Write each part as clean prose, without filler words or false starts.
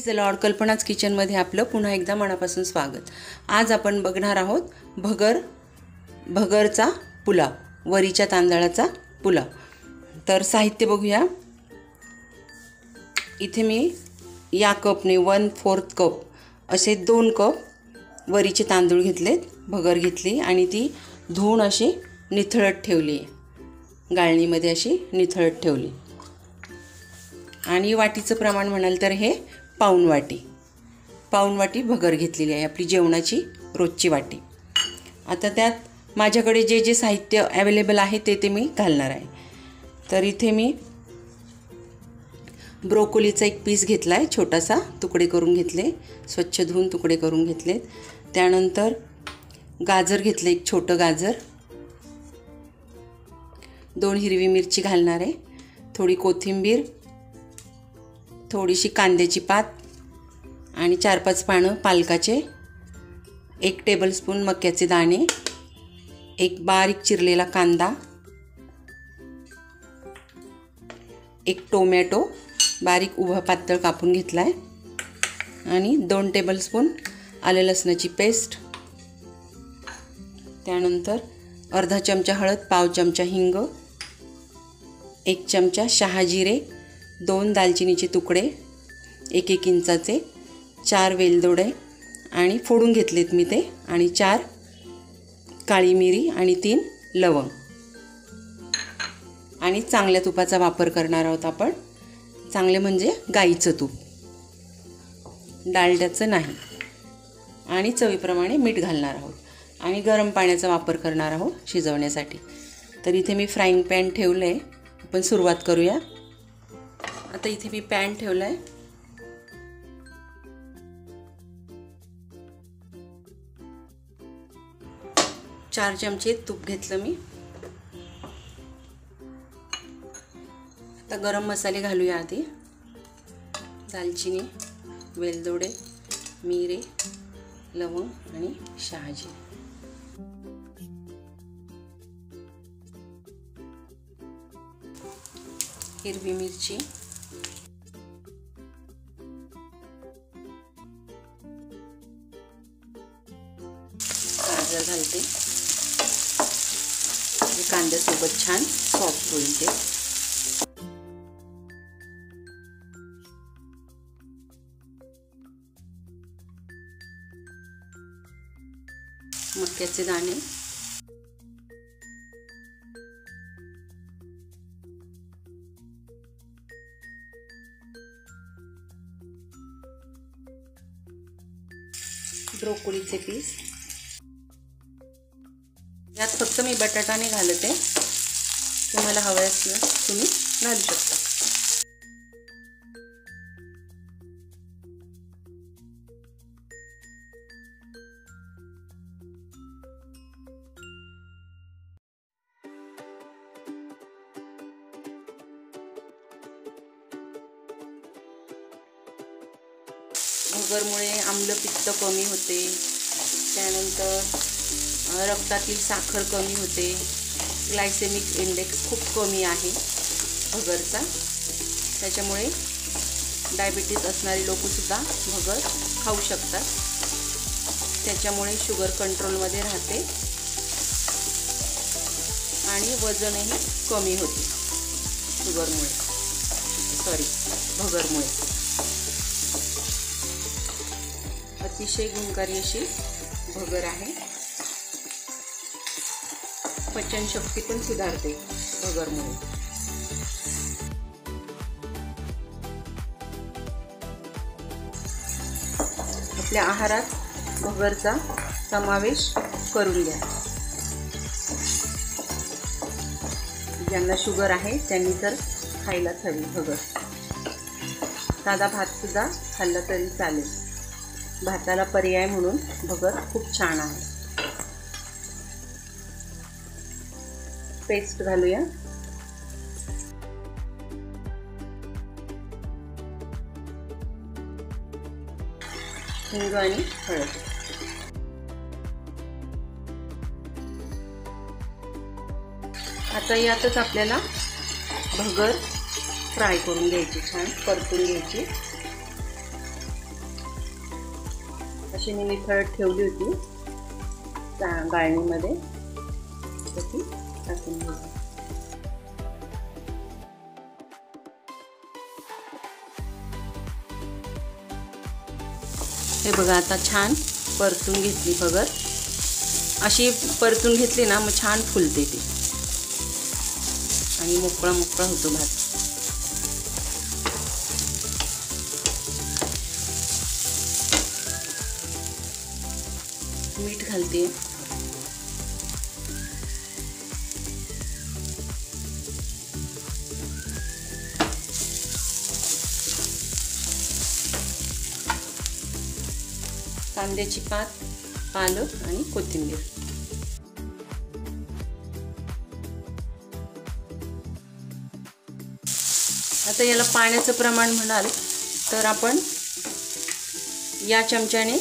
The Lord कल्पनाच किचनमध्ये आपलं पुन्हा एकदा मनापासून स्वागत। आज आपण बघणार आहोत भगरचा पुलाव, वरीच्या तांदळाचा पुलाव। तर साहित्य बघूया। इथे मी या कपने 1/4 कप असे 2 कप वरीचे तांदूळ घेतलेत, भगर घेतली आणि ती धुवून अशी निथळत ठेवली आहे, गाळणीमध्ये अशी निथळत ठेवली। आणि वाटीचं प्रमाण म्हणाल तर हे पाऊण वाटी भगर घेतलेली आहे, आपली जेवणाची रोजची वाटी। आता त्यात माझ्याकडे जे जे साहित्य अवेलेबल आहे ते मी घालणार आहे। तर इथे मी ब्रोकोलीचा एक पीस घेतला आहे, छोटासा तुकडे करून घेतले, स्वच्छ धुवून तुकडे करून घेतलेत। त्यानंतर गाजर घेतले, एक छोटं गाजर, 2 हिरवी मिरची घालणार आहे, थोडी कोथिंबीर, थोडीशी कांद्याची पात आणि 4-5 पानं पालकाचे, 1 टेबलस्पून मक्याचे दाणे, एक बारीक चिरलेला कांदा, एक टोमॅटो बारीक उभा पातळ कापून घेतला आहे आणि 2 टेबलस्पून आले लसणाची पेस्ट। त्यानंतर अर्धा चमचा हळद, पाव चमचा हिंग, 1 चमचा शहाजिरे, 2 दालचिनीचे तुकडे, 1 इंचाचे, 4 वेलदोडे आणि फोडून घेतलेत मी ते, आणि 4 काळी मिरी आणि 3 लवंग। आणि चांगल्या तुपाचा वापर करणार आहोत आपण, चांगले म्हणजे गाईचं तूप, डालड्याचं नाही। आणि चवीप्रमाणे मीठ घालणार आहोत आणि गरम पाण्याचा वापर करणार आहोत शिजवण्यासाठी। तर इथे मी फ्राईंग पॅन ठेवलं आहे, आपण सुरुवात करूया। आता इथे मी पॅन ठेवला आहे, चार चमचे तूप घेतलं मी। आता गरम मसाले घालूया आधी, दालचिनी, वेलदोडे, मिरे, लवंग आणि शहाजी। हिरवी मिरची, गाजर घालते, कांद्यासोबत छान सॉफ्ट होईल ते। मक्याचे दाणे, ब्रोकोलीचे पीस, यात फक्त मी बटाटा नाही घालते, तुम्हाला हवं असलं तुम्ही घालू शकता। भगरमुळे आम्लपित्त कमी होते, त्यानंतर रक्तातील साखर कमी होते, ग्लायसेमिक इंडेक्स खूप कमी आहे भगरचा, त्याच्यामुळे डायबिटीज असणारी लोकसुद्धा भगर खाऊ शकतात। त्याच्यामुळे शुगर कंट्रोलमध्ये राहते आणि वजनही कमी होते भगरमुळे। अतिशय गुणकारी अशी भगर आहे, पचनशक्ती पण सुधारते भगरमुळे। आपल्या आहारात भगरचा समावेश करून घ्या। ज्यांना शुगर आहे त्यांनी तर खायलाच हवी भगर। साधा भात सुद्धा खाल्ला तरी चालेल, भाताला पर्याय म्हणून भगर खूप छान आहे। पेस्ट घालूया, हिंग आणि हळद। आता यातच आपल्याला भगर फ्राय करून घ्यायची, छान परतून घ्यायची। अशी मी निथळत ठेवली होती गाळणीमध्ये, तर ती टाकून घेऊ. हे बघा आता छान परतून घेतली भगर. अशी परतून घेतली ना मग छान फुलते ती आणि मोकळा मोकळा होतो भात. मीठ घालते. कांद्याची पात, पालक आणि कोथिंबीर. आता याला पाण्याचं प्रमाण म्हणाल तर आपण या चमच्याने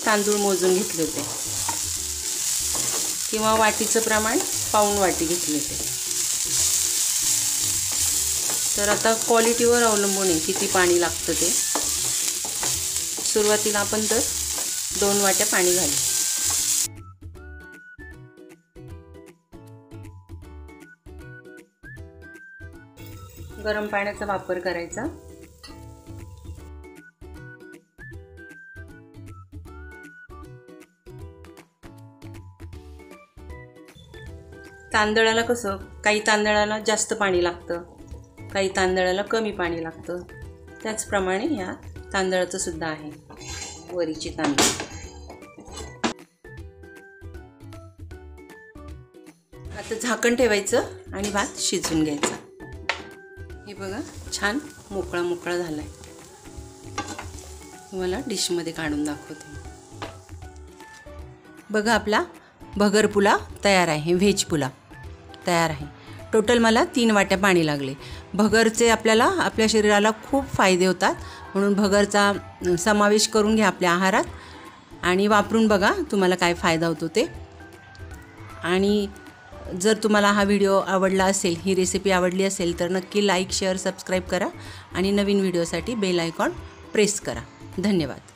तांदूळ मोजून घेतले होते किंवा वाटीचं प्रमाण पाऊण वाटी घेतले होते. तर आता क्वालिटीवर अवलंबून आहे किती पाणी लागतं ते. सुरुवातीला आपण तर 2 वाट्या पाणी घालू. गरम पाण्याचा वापर करायचा. तांदळाला कसं, काही तांदळाला जास्त पाणी लागतं, काही तांदळाला कमी पाणी लागतं. त्याचप्रमाणे या तांदळाचं सुद्धा आहे, वरीची तांदूळ. आता झाकण ठेवायचं आणि भात शिजून घ्यायचा. हे बघा छान मोकळा मोकळा झालाय. तुम्हाला डिशमध्ये काढून दाखवते. बघा आपला भगर पुलाव तयार आहे. व्हेज पुलाव तयार आहे. टोटल मला 3 वाट्या पाणी लागले. भगरचे आपल्याला आपल्या शरीराला खूप फायदे होतात, म्हणून भगरचा समावेश करून घ्या आपल्या आहारात आणि वापरून बघा तुम्हाला काय फायदा होतो ते. आणि जर तुम्हाला हा व्हिडिओ आवडला असेल, ही रेसिपी आवडली असेल तर नक्की लाईक, शेअर, सबस्क्राईब करा आणि नवीन व्हिडिओसाठी बेल आयकॉन प्रेस करा. धन्यवाद.